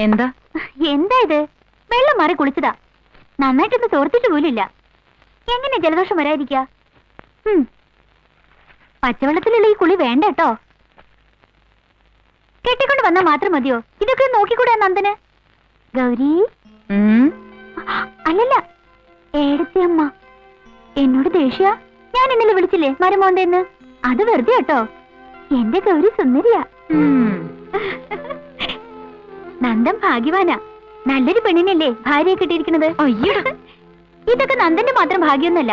എന്താ എന്താ ഇത്? വെള്ളം മാറി കുളിച്ചതാ. നന്നായിട്ടൊന്ന് തോർത്തിട്ട് പോലില്ല. എങ്ങനെ ജലദോഷം വരാതിരിക്ക? പച്ചവെള്ളത്തിലുള്ള ഈ കുളി വേണ്ട കേട്ടോ. കെട്ടിക്കൊണ്ട് വന്നാൽ മാത്രം മതിയോ? ഇതൊക്കെ നോക്കിക്കൂടാ നന്ദന്? ഗൗരി അല്ലല്ല, ഏടത്തിയമ്മ എന്നോട് ദേഷ്യ. ഞാൻ ഇന്നലെ വിളിച്ചില്ലേ മരമോന്തെന്ന്? അത് വെറുതെ കേട്ടോ. എന്റെ ഗൗരി സുന്ദരിയാ. നന്ദൻ ഭാഗ്യവാനാ. നല്ലൊരു പെണ്ണിനല്ലേ ഭാര്യയെ കിട്ടിയിരിക്കുന്നത്. അയ്യോ, ഇതൊക്കെ നന്ദന്റെ മാത്രം ഭാഗ്യമൊന്നുമല്ല,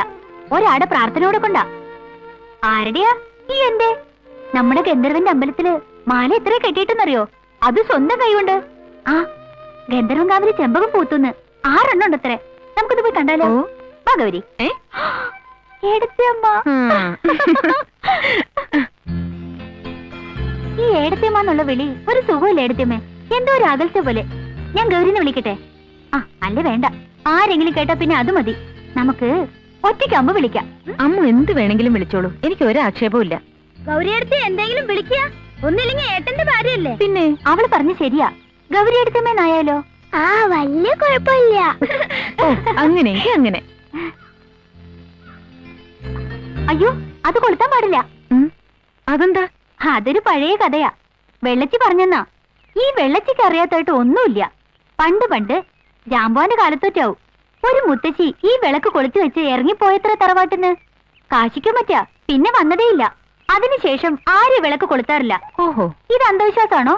ഒരാടെ പ്രാർത്ഥനയോടെ കൊണ്ടാ. ആരുടെയാ ഈ എന്റെ? നമ്മുടെ ഗന്ധർവന്റെ അമ്പലത്തില് മാല എത്ര കെട്ടിയിട്ടെന്നറിയോ? അത് സ്വന്തം കൈകൊണ്ട്. ആ, ഗന്ധർവൻ കാവില് ചെമ്പകം പൂത്തുന്ന് 6 എണ്ണം ഉണ്ട് അത്രേ. നമുക്കൊന്ന് പോയി കണ്ടാലോ? വാ ഗൗരി. ഏടത്തിയമ്മ. ഈ ഏടത്തിയമ്മ എന്നുള്ള വിളി ഒരു സുഖമില്ല ഏടത്തിയമ്മേ. എന്തോ ഒരു അകൽച്ച പോലെ. ഞാൻ ഗൗരിനെ വിളിക്കട്ടെ? ആ, അല്ലേ വേണ്ട. ആരെങ്കിലും കേട്ടാ പിന്നെ അത് മതി. നമുക്ക് ഒറ്റയ്ക്ക് അമ്മ വിളിക്കാം. അമ്മ എന്ത് വേണമെങ്കിലും വിളിച്ചോളൂ, എനിക്ക് ഒരു ആക്ഷേപവും ഇല്ല. ഗൗരിയടുത്ത് എന്തെങ്കിലും വിളിക്കുക. ഒന്നില്ലെങ്കിൽ ഏട്ടന്റെ ഭാര്യയല്ലേ. പിന്നെ അവള് പറഞ്ഞ ശരിയാ. ഗൗരിയടുത്തമ്മേന്നായാലോ? ആ, വലിയ കുഴപ്പമില്ല. അങ്ങനെ അങ്ങനെ. അയ്യോ, അത് കൊളുത്താൻ പാടില്ല. അതെന്താ? അതൊരു പഴയ കഥയാ. വെള്ളച്ചി പറഞ്ഞെന്നാ. ഈ വെള്ളച്ചിക്ക് അറിയാത്തായിട്ട് ഒന്നുമില്ല. പണ്ട് ജാമ്പോന്റെ കാലത്തൊറ്റാവും ഒരു മുത്തശ്ശി ഈ വിളക്ക് കൊളുത്തി വെച്ച് ഇറങ്ങിപ്പോയത്ര തറവാട്ടിന്ന്. കാശിക്കാൻ പറ്റാ, പിന്നെ വന്നതേയില്ല. അതിനുശേഷം ആരും വിളക്ക് കൊളുത്താറില്ല. ഓഹോ, ഇത് അന്ധവിശ്വാസമാണോ?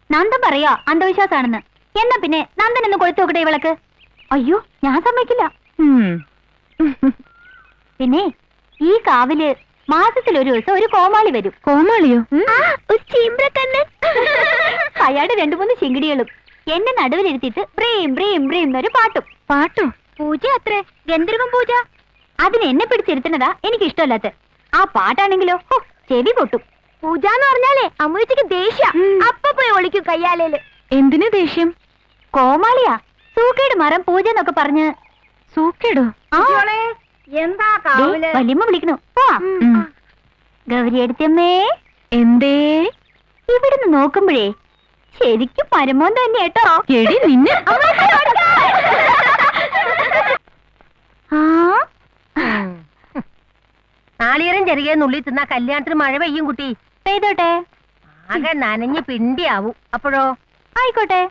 നന്ദൻ പറയാ അന്ധവിശ്വാസാണെന്ന്. എന്നാ പിന്നെ നന്ദനൊന്ന് കൊളുത്തു നോക്കട്ടെ ഈ വിളക്ക്. അയ്യോ, ഞാൻ സമ്മതിക്കില്ല. പിന്നെ ഈ കാവില് മാസത്തിലൊരു ദിവസം ഒരു കോമാളി വരും. കോമാളിയോ? ഒരു ചീമ്പ്രക്കണ്ണൻ. അയാളുടെ 2-3 ചിങ്കിടികളും എന്നെ നടുവിലിരുത്തിയിട്ട് ബ്രീം ബ്രീം ബ്രീം എന്നൊരു പാട്ടോ? പൂജ അത്രേ, ഗന്ധർവം പൂജ. അതിന് എന്നെ പിടിച്ചിരുത്തുന്നതാ എനിക്ക് ഇഷ്ടമല്ലാത്ത. ആ പാട്ടാണെങ്കിലോ ചെവി പൊട്ടും. പൂജ എന്ന് പറഞ്ഞാലേ അമ്മൂച്ചക്ക് ദേഷ്യ. അപ്പൊ പോയി ഒളിക്കും കയ്യാലേല്. എന്തിനാ ദേഷ്യം? കോമാളിയാ. സൂക്കേട് മരം പൂജ എന്നൊക്കെ പറഞ്ഞ്. സൂക്കേടോ? എന്താ വല്യമ്മ വിളിക്കണു. ഗൗരി എടുത്തമ്മേ. എന്തേ? ഇവിടുന്ന് നോക്കുമ്പോഴേ ശരിക്കും പരമോൻ തന്നെ കേട്ടോ. എടി നിന്നെ. നാളികേരം ചെറിയ നുള്ളി തിന്നാ കല്യാണത്തിന് മഴ പെയ്യും കുട്ടി. പെയ്തോട്ടെ. ആകെ നനഞ്ഞ് പിണ്ടിയാവും. അപ്പോഴോ? ആയിക്കോട്ടെ.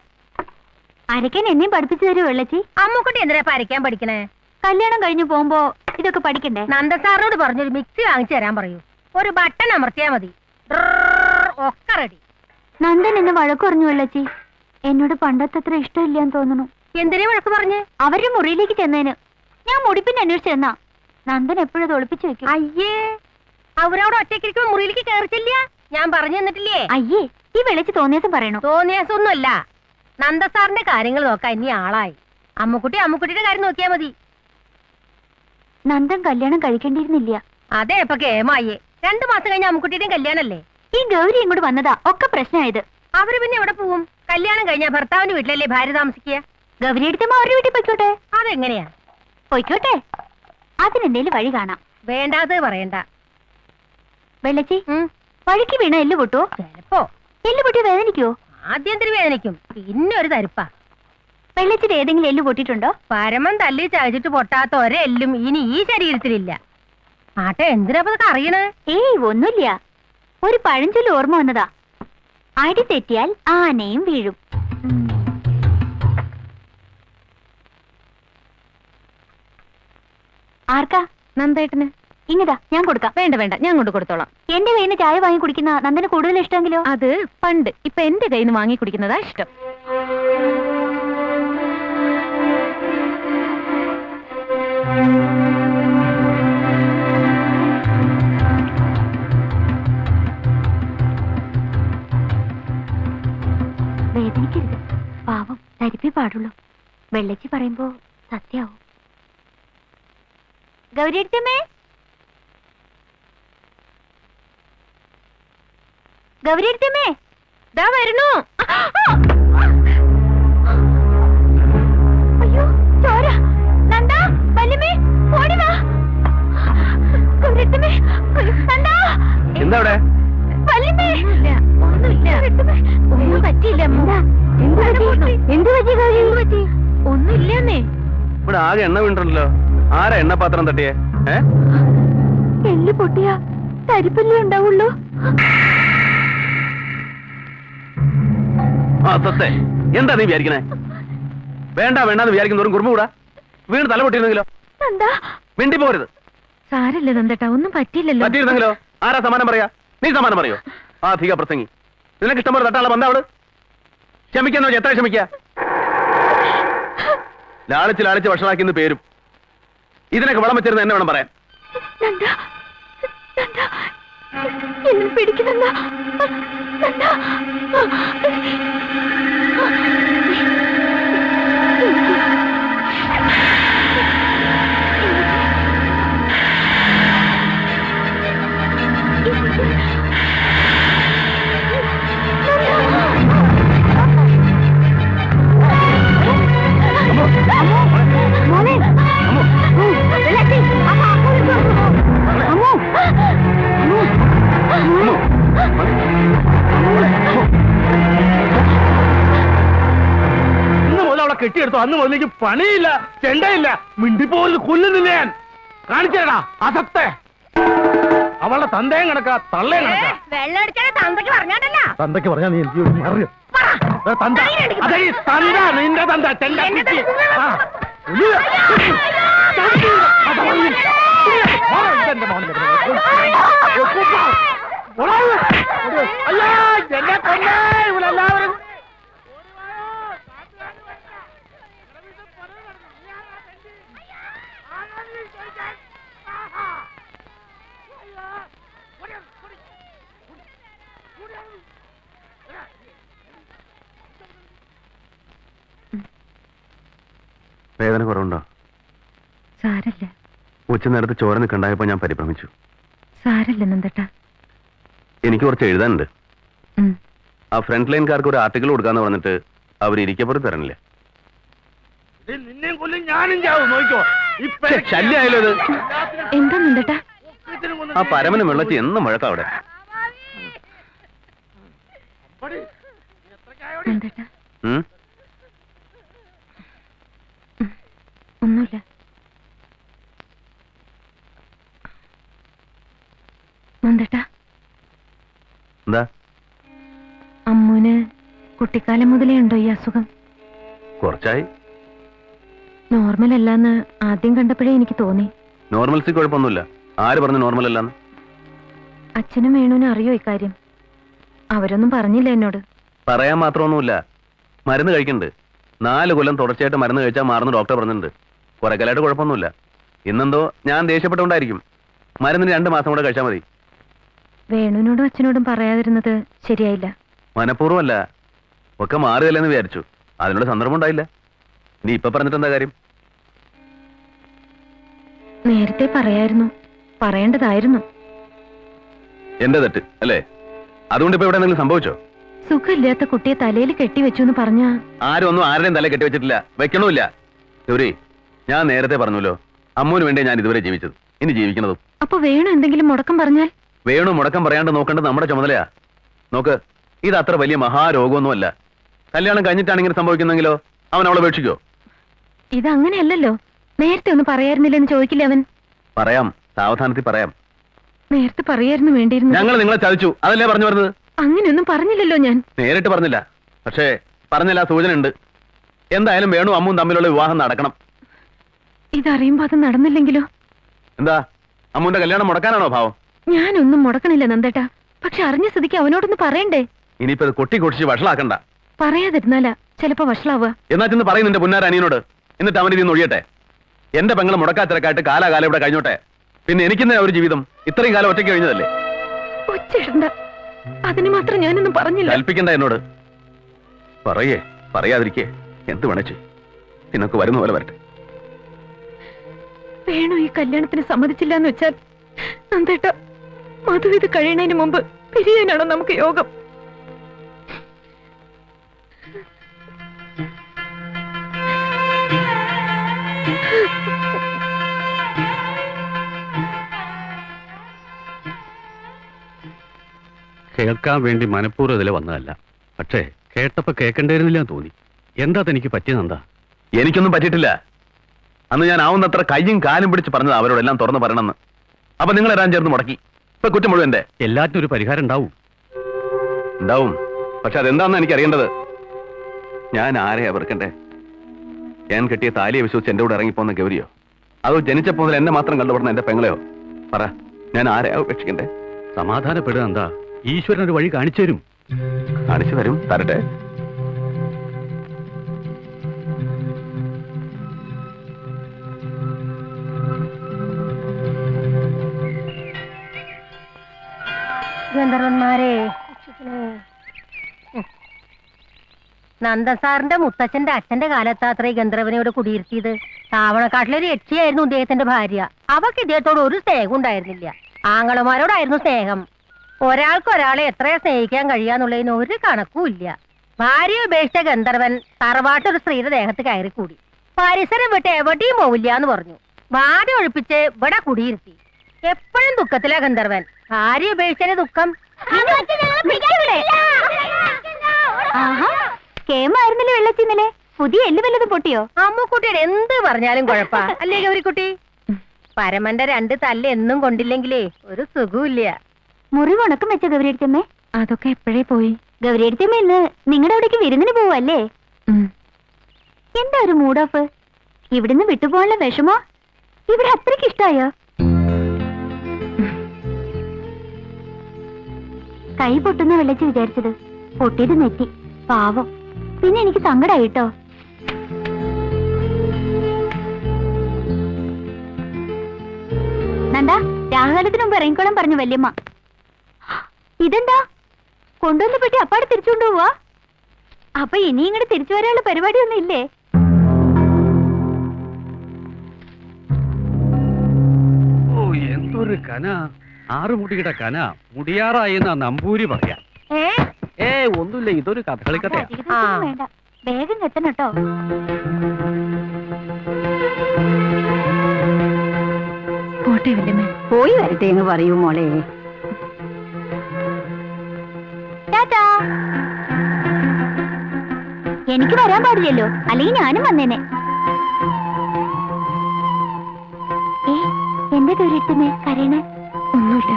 അരക്കാൻ എന്നെയും പഠിപ്പിച്ചു തരൂ വെള്ളച്ചി. അമ്മുക്കുട്ടി എന്തിനാ അരയ്ക്കാൻ പഠിക്കണേ? കല്യാണം കഴിഞ്ഞു പോകുമ്പോ ഇതൊക്കെ പഠിക്കണ്ടേ? നന്ദസാറിനോട് പറഞ്ഞൊരു മിക്സി വാങ്ങിച്ചു തരാൻ പറയൂ. ഒരു ബട്ടൺ അമർത്തിയാ മതി, ഒക്കെ റെഡി. നന്ദൻ എന്നെ വഴക്ക് പറഞ്ഞു വെള്ളച്ചി. എന്നോട് പണ്ടത്തത്ര ഇഷ്ടമില്ലാന്ന് തോന്നുന്നു. എന്തിനാ വഴക്ക് പറഞ്ഞ്? അവരുടെ മുറിയിലേക്ക് ചെന്നേന്. ഞാൻ മുടിപ്പിന്നെ അന്വേഷിച്ചെന്നാ. നന്ദൻ എപ്പോഴും ഒളിപ്പിച്ചു വെക്കും. അയ്യേ, അവരോട് ഒറ്റയ്ക്കിരിക്കുമ്പോ മുറിയിലേക്ക് കയറിച്ചില്ല. ഞാൻ പറഞ്ഞു തന്നിട്ടില്ലേ? അയ്യേ, ഈ വെള്ളച്ചി തോന്നിയാസം പറയണു. തോന്നിയാസൊന്നുമല്ല, നന്ദസാറിന്റെ കാര്യങ്ങൾ നോക്കാൻ ഇനി ആളായി. അമ്മുക്കുട്ടിയുടെ കാര്യം നോക്കിയാ മതി. നന്ദൻ കല്യാണം കഴിക്കേണ്ടിയിരുന്നില്ല. അതെ, ഇപ്പൊ കേമായേ. 2 മാസം കഴിഞ്ഞ അമ്മുക്കുട്ടിയുടെയും കല്യാണല്ലേ. ഈ ഗൗരി ഇങ്ങോട്ട് വന്നതാ ഒക്കെ പ്രശ്നമായത്. അവര് പിന്നെ എവിടെ പോവും? കല്യാണം കഴിഞ്ഞാ ഭർത്താവിന്റെ വീട്ടിലല്ലേ ഭാര്യ താമസിക്കുക. ഗൗരി എടുത്തമ്മ അവരുടെ വീട്ടിൽ പൊയ്ക്കോട്ടെ. അതെങ്ങനെയാ? പൊയ്ക്കോട്ടെ, അതിനെന്തേലും വഴി കാണാം. വേണ്ടാത് പറയണ്ട വെള്ളച്ചി. വഴിക്ക് വീണ എല്ല് പൊട്ടോ? ചിലപ്പോ. എല്ല് പൊട്ടി വേദനിക്കോ? ആദ്യം തിരി വേദനിക്കും, പിന്നെ ഒരു തരിപ്പാ. വെള്ളച്ചിട്ട് ഏതെങ്കിലും എല്ല് പൊട്ടിയിട്ടുണ്ടോ? പരമം തല്ലി ചതച്ചിട്ട് പൊട്ടാത്ത ഒരെല്ലും ഇനി ഈ ശരീരത്തിലില്ല. ആട്ടെ, എന്തിനാ അറിയണേ? ഏയ്, ഒന്നുമില്ല. ഒരു പഴഞ്ചൊല്ല് ഓർമ്മ വന്നതാ. അടി തെറ്റിയാൽ ആനയും വീഴും. ആർക്കാ? നന്ദേട്ടന്. ഇങ്ങതാ, ഞാൻ കൊടുക്കാം. വേണ്ട വേണ്ട, ഞാൻ കൊണ്ട് കൊടുത്തോളാം. എന്റെ കയ്യിൽ നിന്ന് ചായ വാങ്ങി കുടിക്കുന്ന നന്ദന് കൂടുതൽ ഇഷ്ടമെങ്കിലോ? അത് പണ്ട്. ഇപ്പൊ എന്റെ കയ്യിൽ നിന്ന് വാങ്ങി കുടിക്കുന്നതാ ഇഷ്ടം. വേദനിക്കരുത്, പാവം, തരിപ്പേ പാടുള്ളൂ. വെള്ളച്ചി പറയുമ്പോ സത്യാവും. ഗൗരിയമ്മേ, ഗൗരിയമ്മേ, ദാ വരുന്നു. അയ്യോ, ചോര. നന്ദാ, വല്യമ്മേ, ഓടി വാ. ഗൗരിയമ്മേ, നന്ദാ. എന്താ അവിടെ? വല്യമ്മേ. ഒന്നുമില്ല ഒന്നും പറ്റിയില്ല എന്ത് പറ്റി? ഒന്നുമില്ലെന്നേ. ഇവിടെ ആകെ എണ്ണ വീണ്ടല്ലോ. ആരാ എണ്ണപാത്രം തട്ടിയേ? എല്ല് പൊട്ടിയ തരിപ്പല്ലേ ഉണ്ടാവുള്ളൂ. ആ സത്തെ, എന്താ നീ വിചാരിക്കണേ? വേണ്ട വേണ്ടെന്ന് വിചാരിക്കുന്നവരും കുറുമ്പ് കൂടാ. വീണ് തല പൊട്ടിയിരുന്നെങ്കിലോ? മിണ്ടി പോരുത്. സാരല്ല നന്ദേട്ടാ, ഒന്നും പറ്റിയില്ലല്ലോ. പറ്റിയിരുന്നെങ്കിലോ? ആരാ സമാനം പറയാ? നീ സമാനം പറയോ? ആ അധിക പ്രസംഗി. നിനക്ക് ഇഷ്ടം പോലെ തട്ടാളെ ബന്ധം അവള്. ക്ഷമിക്കാന്ന് വെച്ചാൽ എത്ര ക്ഷമിക്ക? ലാളിച്ച് ലാളിച്ച് വഷളാക്കിന്ന് പേരും. ഇതിനൊക്കെ വളം വെച്ചിരുന്ന എന്നെ വേണം പറയാൻ. പിടിക്കുന്നെന്താ? ഇന്ന് മുതൽ അവളെ കെട്ടിയെടുത്തു. അന്ന് മുതലേക്ക് പണിയില്ല, ചെണ്ടയില്ല, മിണ്ടിപ്പോലും കൊല്ലുന്നില്ല ഞാൻ. കാണിച്ചേടാ അസത്തെ. അവളുടെ തന്തയും കണക്കാ, തള്ളയും കണക്കാ. തന്തയ്ക്ക് പറഞ്ഞാ നീ എന്ത് അറിയോ? തന്ത അതെ, തന്ത നിന്റെ തന്ത ചെണ്ട കുറ്റി. അയ്യോ എന്നെ കൊന്നേ ഇവരെല്ലാവരും. വേദന കുറവുണ്ടോ? സാരല്ല. ഉച്ച നേരത്ത് ചോര നിൽക്കണ്ടായപ്പോ ഞാൻ പരിഭ്രമിച്ചു. സാരല്ല നന്ദേട്ടാ. എനിക്ക് കുറച്ച് എഴുതാനുണ്ട്. ആ ഫ്രണ്ട് ലൈൻകാർക്ക് ഒരു ആർട്ടിക്കിൾ കൊടുക്കാന്ന് പറഞ്ഞിട്ട് അവർ ഇരിക്കപ്പുറം തരണില്ലേ. ശല്യായാലോ ഇത്? എന്താ നന്ദേട്ടാ? ആ പരമനും വെള്ളത്തി എന്നും മുഴക്കം അവിടെ. നന്ദേട്ടാ ഒന്നുമില്ല. നന്ദേട്ടാ എന്താ? അമ്മൂന് കുട്ടിക്കാലം മുതലേ ഉണ്ടോ ഈ അസുഖം? കുറച്ചായി. നോർമൽ അല്ലാന്ന് ആദ്യം കണ്ടപ്പോഴേ എനിക്ക് തോന്നി. നോർമൽസി കുഴപ്പമൊന്നുമില്ല. ആര് പറഞ്ഞു നോർമൽ അല്ലാന്ന്? അച്ഛനും വേണുവിനും അറിയോ ഇക്കാര്യം? അവരൊന്നും പറഞ്ഞില്ല എന്നോട്. പറയാൻ മാത്രമൊന്നുമില്ല. മരുന്ന് കഴിക്കുന്നുണ്ട്. 4 കൊല്ലം തുടർച്ചയായിട്ട് മരുന്ന് കഴിച്ചാൽ മാറുന്ന ഡോക്ടർ പറഞ്ഞിട്ടുണ്ട്. കുറെ കാലമായിട്ട് കുഴപ്പമൊന്നുമില്ല. ഇന്നെന്തോ ഞാൻ ദേഷ്യപ്പെട്ടുകൊണ്ടായിരിക്കും. മരുന്നിന് 2 മാസം കൂടെ കഴിച്ചാൽ മതി. വേണുവിനോടും അച്ഛനോടും പറയാതിരുന്നത് ശരിയായില്ല. മനഃപൂർവ്വമല്ല, ഒക്കെ മാറുകയല്ലെന്ന് വിചാരിച്ചു. അതിനുള്ള സന്ദർഭം ഉണ്ടായില്ല. നീ ഇപ്പൊ പറഞ്ഞിട്ട് എന്താ കാര്യം? നേരത്തെ പറയായിരുന്നു, പറയേണ്ടതായിരുന്നു. എന്റെ തെറ്റ് അല്ലേ? അതുകൊണ്ട് ഇപ്പൊ ഇവിടെ എന്തെങ്കിലും സംഭവിച്ചോ? സുഖമില്ലാത്ത കുട്ടിയെ തലയിൽ കെട്ടിവെച്ചു എന്ന് പറഞ്ഞാ ആരും ഒന്നും ആരുടെയും തല കെട്ടിവെച്ചിട്ടില്ല, വെക്കണമില്ല. ഗൗരി, ഞാൻ നേരത്തെ പറഞ്ഞല്ലോ, അമ്മൂന് വേണ്ടി ഞാൻ ഇതുവരെ ജീവിച്ചത്, ഇനി ജീവിക്കുന്നതും. അപ്പൊ വേണു എന്തെങ്കിലും മുടക്കം പറഞ്ഞാൽ? വേണു മുടക്കം പറയാണ്ട് നോക്കേണ്ടത് നമ്മുടെ ചുമതലയാ. നോക്ക്, ഇത് അത്ര വലിയ മഹാരോഗമൊന്നുമല്ല. കല്യാണം കഴിഞ്ഞിട്ടാണ് ഇങ്ങനെ സംഭവിക്കുന്നെങ്കിലോ അവൻ അവളെ ഉപേക്ഷിക്കോ? ഇതങ്ങനെയല്ലല്ലോ. നേരത്തെ ഒന്ന് പറയായിരുന്നില്ലെന്ന് ചോദിക്കില്ല അവൻ? പറയാം, സാവധാനത്തിൽ പറയാം. നേരത്തെ പറയായിരുന്നു വേണ്ടിയിരുന്നു. ഞങ്ങൾ നിങ്ങളെ ചതിച്ചു, അതല്ലേ പറഞ്ഞു വരുന്നത്? അങ്ങനെയൊന്നും പറഞ്ഞില്ലല്ലോ ഞാൻ. നേരിട്ട് പറഞ്ഞില്ല, പക്ഷേ പറഞ്ഞില്ല, സൂചന ഉണ്ട്. എന്തായാലും വേണു അമ്മും തമ്മിലുള്ള വിവാഹം നടക്കണം. ഇതറിയുമ്പോ അത് നടന്നില്ലെങ്കിലോ? എന്താ, അമ്മുന്റെ കല്യാണം മുടക്കാനാണോ ഭാവം? ഞാനൊന്നും മുടക്കണില്ല നന്ദേട്ടാ. പക്ഷെ അറിഞ്ഞ സ്ഥിതിക്ക് അവനോടൊന്ന് പറയണ്ടേ? ഇനിയിപ്പോ കൊട്ടി കൊടിച്ച് വഷളാക്കണ്ട. പറയാതിരുന്നാലാ ചിലപ്പോ വഷളാവുക. എന്നാ ചെന്ന് പറയും നിന്റെ പുന്നാര അനിയനോട്. എന്നിട്ട് അവൻ ഇതിന്ന് ഒഴിയട്ടെ. എന്റെ പെങ്ങളെ മുടക്കാത്തിരക്കായിട്ട് കാലാകാലം ഇവിടെ കഴിഞ്ഞോട്ടെ. പിന്നെ എനിക്കെന്താ ഒരു ജീവിതം? ഇത്രയും കാലം ഒറ്റയ്ക്ക് കഴിഞ്ഞതല്ലേ? ഒച്ചയിടണ്ട, അതിന് മാത്രം ഞാനൊന്നും പറഞ്ഞില്ല. കൽപ്പിക്കണ്ട എന്നോട്. പറയേ, പറയാതിരിക്കേ, എന്ത് വേണച്ചു. നിനക്ക് വരുന്ന പോലെ വരട്ടെ. വേണു ഈ കല്യാണത്തിന് സമ്മതിച്ചില്ല എന്ന് വെച്ചാൽ നന്ദേട്ടാ, മധു ഇത് കഴിയണതിന് മുമ്പ് പിരിയാനാണോ നമുക്ക് യോഗം? കേൾക്കാൻ വേണ്ടി മനഃപൂർവ്വം ഇതിലെ വന്നതല്ല. പക്ഷേ കേട്ടപ്പോ കേൾക്കണ്ടായിരുന്നില്ല തോന്നി. എന്താ തനിക്ക് പറ്റിയതെന്താ? എനിക്കൊന്നും പറ്റിയിട്ടില്ല. അന്ന് ഞാൻ ആവുന്നത്ര കയ്യും കാലും പിടിച്ച് പറഞ്ഞത് അവരോടെല്ലാം തുറന്നു പറയണമെന്ന്. അപ്പൊ നിങ്ങൾ എല്ലാം ചേർന്ന് മുടക്കി. ഇപ്പൊ കുറ്റം മുഴുവൻ എന്റെ. എല്ലാറ്റിനും ഒരു പരിഹാരം ഉണ്ടാവും. ഉണ്ടാവും. പക്ഷെ അതെന്താണെന്ന് എനിക്ക് അറിയേണ്ടത്. ഞാൻ ആരെയാ വെറുക്കണ്ടേ? ഞാൻ കെട്ടിയ താലിയെ വിശ്വസിച്ച് എന്റെ കൂടെ ഇറങ്ങിപ്പോന്ന ഗൗരിയോ, അതോ ജനിച്ചപ്പോ മുതൽ എന്നെ മാത്രം കണ്ടുപടുന്ന എന്റെ പെങ്ങളെയോ? പറ, ഞാൻ ആരെയാ ഉപേക്ഷിക്കണ്ടേ? സമാധാനപ്പെടുക. എന്താ, ഈശ്വരൻ ഒരു വഴി കാണിച്ചു തരും. കാണിച്ചു തരും. തരട്ടെ. ഗന്ധർവന്മാരെ, നന്ദസാറിന്റെ മുത്തച്ഛന്റെ അച്ഛന്റെ കാലത്താത്ര ഈ ഗന്ധർവനോട് കുടിയിരുത്തിയത്. താവണക്കാട്ടിലൊരു യക്ഷിയായിരുന്നു ഇദ്ദേഹത്തിന്റെ ഭാര്യ. അവക്ക് ഇദ്ദേഹത്തോട് ഒരു സ്നേഹം ഉണ്ടായിരുന്നില്ല. ആങ്ങളമാരോടായിരുന്നു സ്നേഹം. ഒരാൾക്കൊരാളെ എത്രയാ സ്നേഹിക്കാൻ കഴിയാന്നുള്ളതിന് ഒരു കണക്കുമില്ല. ഭാര്യ ഉപേക്ഷിച്ച ഗന്ധർവൻ തറവാട്ടൊരു സ്ത്രീയുടെ ദേഹത്ത് കയറിക്കൂടി. പരിസരം വിട്ട് എവിടെയും പോവില്ല എന്ന് പറഞ്ഞു. ഭാര്യ ഒഴിപ്പിച്ച് ഇവിടെ കുടിയിരുത്തി. എപ്പോഴും ദുഃഖത്തിലാ ഗന്ധർവൻ. ഭാര്യ ഉപേക്ഷിച്ചതിന് ദുഃഖം. കേമായിരുന്നില്ലേ വെള്ളച്ചിന്നലെ? പുതിയ എല്ല് വല്ലതും പൊട്ടിയോ? അമ്മുക്കുട്ടിയുടെ എന്ത് പറഞ്ഞാലും കുഴപ്പാ അല്ലേ ഗൗരിക്കുട്ടി? പരമന്റെ 2 തല്ല് എന്നും കൊണ്ടില്ലെങ്കിലേ ഒരു സുഖമില്ല. മുറിവുണക്കം വെച്ച ഗൗരിയടുത്തമ്മേ? അതൊക്കെ എപ്പോഴേ പോയി. ഗൗരിയടുത്തമ്മ ഇന്ന് നിങ്ങളുടെ അവിടേക്ക് വിരുന്നിന് പോവല്ലേ? എന്താ ഒരു മൂഡ് ഓഫ്? ഇവിടുന്ന് വിട്ടുപോകാനുള്ള വിഷമോ? ഇവിടെ അത്രയ്ക്ക് ഇഷ്ടായോ? കൈ പൊട്ടുന്ന വെള്ളച്ച് വിചാരിച്ചത്, പൊട്ടിയത് നെറ്റി. പാവം. പിന്നെ എനിക്ക് സങ്കടായിട്ടോ. നന്ദാ, രാഹുകാലത്തിന് മുമ്പ് ഇറങ്ങിക്കോളാൻ പറഞ്ഞു വല്യമ്മ. ഇതെന്താ കൊണ്ടുവന്ന പെട്ടി അപ്പാടെ തിരിച്ചുകൊണ്ടു പോവാ? അപ്പൊ ഇനി ഇങ്ങോട്ട് തിരിച്ചു വരാനുള്ള പരിപാടിയൊന്നും ഇല്ലേ? ഓ, എന്തൊരു കന! 6 മുടിയുടെ കന മുടിയാറായെന്ന നമ്പൂരി പറയാ. ഒന്നുമില്ല, ഇതൊരു കഥകളിക്കഥയാ. വേണ്ട, വേഗം എത്തണം കേട്ടോ. പോട്ടെ വല്യമ്മേ. പോയി വരട്ടെ എന്ന് പറയൂ മോളെ. ടാറ്റാ. എനിക്ക് വരാൻ പാടില്ലല്ലോ, അല്ലെങ്കിൽ ഞാനും വന്നേനെ. എന്റെ ദൂരത്തുമേ കരയണേ? ഒന്നുമില്ല.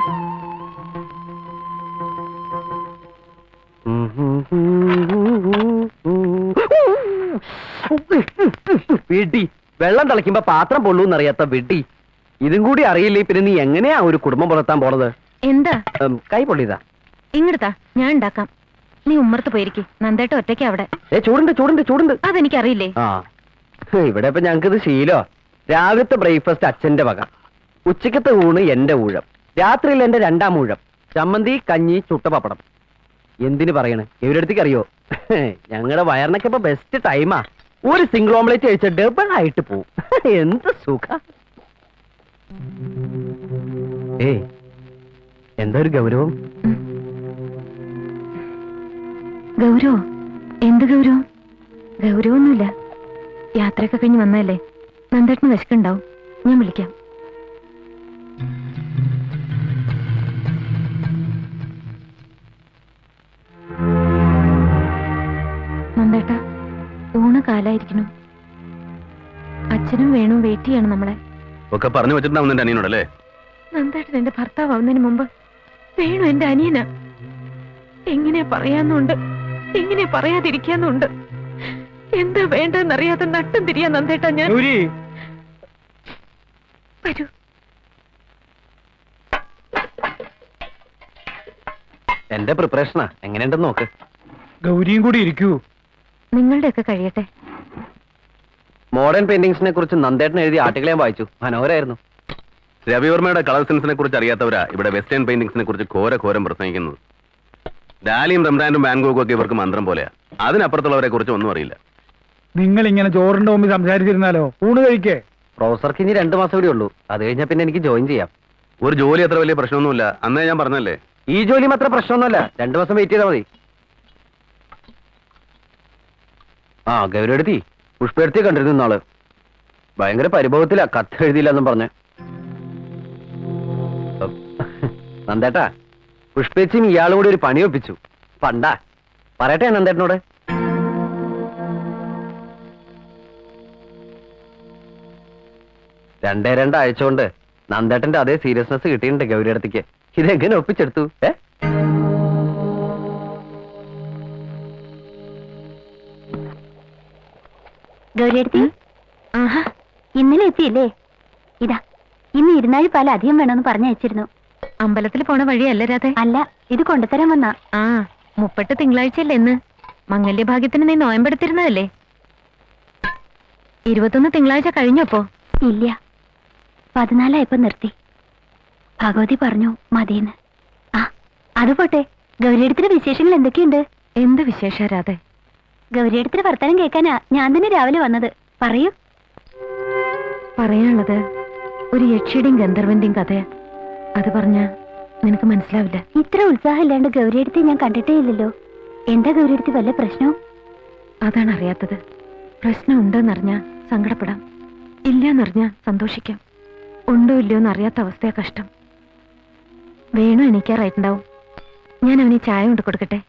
വിഡി, വെള്ളം തിളയ്ക്കുമ്പോ പാത്രം പൊള്ളൂന്നറിയാത്ത വിഡി. ഇതും കൂടി അറിയില്ലേ പിന്നെ നീ എങ്ങനെയാ ഒരു കുടുംബം പുലർത്താൻ പോണത്? എന്താ? കൈ പൊള്ളിയതാ. ഇങ്ങടുത്താ, ഞാൻ ഉണ്ടാക്കാം. നീ ഉമ്മർത്ത് പോയിരിക്കും. നന്ദേട്ട ഒറ്റയ്ക്ക് അവിടെ. ചൂടുണ്ട് ചൂടുണ്ട് ചൂടുണ്ട്. അതെനിക്കറിയില്ലേ. ആ, ഇവിടെ ഇപ്പൊ ഞങ്ങക്കിത് ശീലോ. രാവിലത്തെ ബ്രേക്ക്ഫാസ്റ്റ് അച്ഛന്റെ വക, ഉച്ചക്കത്തെ ഊണ് എന്റെ ഊഴം, രാത്രിയിൽ എന്റെ 2ാം ഊഴം. ചമ്മന്തി, കഞ്ഞി, ചുട്ട പപ്പടം. എന്തിനു പറയണേ, ഇവരടുത്തേക്ക് അറിയോ, ഞങ്ങളുടെ വയറിനൊക്കെ ഇപ്പൊ ബെസ്റ്റ് ടൈമാ. ഒരു സിംഗിൾ ഓംലേറ്റ് കഴിച്ച ഡബിൾ ആയിട്ട് പോവും. എന്ത് സുഖ. എന്താ ഒരു ഗൗരവം? ഗൗരവോ? എന്ത് ഗൗരവം? ഗൗരവൊന്നുമില്ല. യാത്രയൊക്കെ കഴിഞ്ഞ് വന്നല്ലേ, നന്ദേട്ടന് വിശക്കുണ്ടാവും. ഞാൻ വിളിക്കാം. നന്ദേട്ട, ഊണ് കാലായിരിക്കണം. അച്ഛനും വേണു വെയിറ്റ് ചെയ്യണം നമ്മളെ. ഒക്കെ പറഞ്ഞു വെച്ചിട്ടുണ്ടാവും എന്റെ അനിയനോടല്ലേ? നന്ദേട്ടൻ എന്റെ ഭർത്താവ് ആവുന്നതിന് മുമ്പ് വേണു എന്റെ അനിയനാ. എങ്ങനെ പറയാന്നുണ്ട്, എങ്ങനെ പറയാതിരിക്കാന്നുണ്ട്. എന്താ വേണ്ടെന്നറിയാതെ നട്ടും തിരിയാ നന്ദേട്ടാ ഞാൻ. വരൂ. എന്റെ പ്രിപ്പറേഷനാ, എങ്ങനെയുണ്ടെന്ന് നോക്ക്. ഗൗരിയും കൂടി ഇരിക്കൂ. നിങ്ങളുടെയൊക്കെ കഴിയട്ടെ. മോഡേൺ പെയിന്റിങ്സിനെ കുറിച്ച് നന്ദേട്ടൻ എഴുതിയ ആർട്ടിക്കിൾ ഞാൻ വായിച്ചു. മനോഹരായിരുന്നു. രവിവർമ്മയുടെ കളർ സെൻസിനെ കുറിച്ച് അറിയാത്തവരാ ഇവിടെ വെസ്റ്റേൺ പെയിന്റിങ്സിനെ കുറിച്ച് ഘോരം പ്രസംഗിക്കുന്നത്. ഡാലിയും റംബ്രാൻഡും വാൻഗോഗും ഒക്കെ ഇവർക്ക് മന്ത്രം പോലെയാ. അതിനപ്പുറത്തുള്ളവരെ കുറിച്ച് ഒന്നും അറിയില്ല. നിങ്ങൾ ഇങ്ങനെ ചോറിന്റെ മുമ്പിൽ സംസാരിച്ചിരുന്നാലോ? ഊണ് കഴിക്കേ. പ്രൊഫസർക്ക് ഇനി 2 മാസം കൂടി ഉള്ളൂ. അത് കഴിഞ്ഞാൽ പിന്നെ എനിക്ക് ജോയിൻ ചെയ്യാം. ഒരു ജോലി അത്ര വലിയ പ്രശ്നമൊന്നുമില്ല. അന്നേ ഞാൻ പറഞ്ഞല്ലേ. ഈ ജോലിയും അത്ര പ്രശ്നമൊന്നുമല്ല. 2 മാസം വെയിറ്റ് ചെയ്താൽ മതി. ആ, ഗൗരവടുത്തി പുഷ്പടുത്തി കണ്ടിരുന്നു നാള്. ഭയങ്കര പരിഭവത്തിലാ, കത്ത് എഴുതിയില്ല എന്നും പറഞ്ഞ്. നന്ദേട്ടാ, പുഷ്പേച്ചിയും ഇയാളും കൂടി ഒരു പണി ഒപ്പിച്ചു. പണ്ടാ പറയട്ടെ നന്ദേട്ടനോട്. രണ്ടാഴ്ച കൊണ്ട് നന്ദേട്ടന്റെ അതേ സീരിയസ്നെസ് കിട്ടിയിട്ടുണ്ട് ഗൗരി അടുത്തേക്ക്. ഇതെങ്ങനെ ഒപ്പിച്ചെടുത്തു? ഗൗരിയെടുത്തി, ആഹാ, ഇന്നലെ എത്തിയില്ലേ? ഇതാ, ഇന്ന് 20 പാൽ അധികം വേണമെന്ന് പറഞ്ഞയച്ചിരുന്നു. അമ്പലത്തിൽ പോണ വഴിയല്ല രാധേ? അല്ല, ഇത് കൊണ്ടുതരാൻ വന്നാ. 30 തിങ്കളാഴ്ചയല്ലേ ഇന്ന്? മംഗല്യഭാഗ്യത്തിന് നീ നോയമ്പെടുത്തിരുന്നതല്ലേ? 21 തിങ്കളാഴ്ച കഴിഞ്ഞപ്പോ? ഇല്ല, 14 നിർത്തി. ഭഗവതി പറഞ്ഞു മതിയെന്ന്. അത് പോട്ടെ, ഗൗരിയെടുത്തിന്റെ വിശേഷങ്ങൾ എന്തൊക്കെയുണ്ട്? എന്ത് വിശേഷ രാധേ? ഗൗരിയെടുത്തിന്റെ വർത്തമാനം കേൾക്കാനാ ഞാൻ തന്നെ രാവിലെ വന്നത്. പറയൂ. പറയാനുള്ളത് ഒരു യക്ഷിയുടെയും ഗന്ധർവന്റെയും കഥയാ. അത് പറഞ്ഞ നിനക്ക് മനസ്സിലാവില്ല. ഇത്ര ഉത്സാഹം ഇല്ലാണ്ട് ഗൗരിയെടുത്തി ഞാൻ കണ്ടിട്ടേ ഇല്ലല്ലോ. എന്താ ഗൗരിയെടുത്തി, വല്ല പ്രശ്നവും? അതാണ് അറിയാത്തത്. പ്രശ്നം ഉണ്ടെന്നറിഞ്ഞ സങ്കടപ്പെടാം, ഇല്ലെന്നറിഞ്ഞ സന്തോഷിക്കാം. ഉണ്ടോ ഇല്ലയോ എന്നറിയാത്ത അവസ്ഥയാ കഷ്ടം. വേണു എണീക്കാറായിട്ടുണ്ടാവും. ഞാൻ അവന് ചായ കൊണ്ട് കൊടുക്കട്ടെ?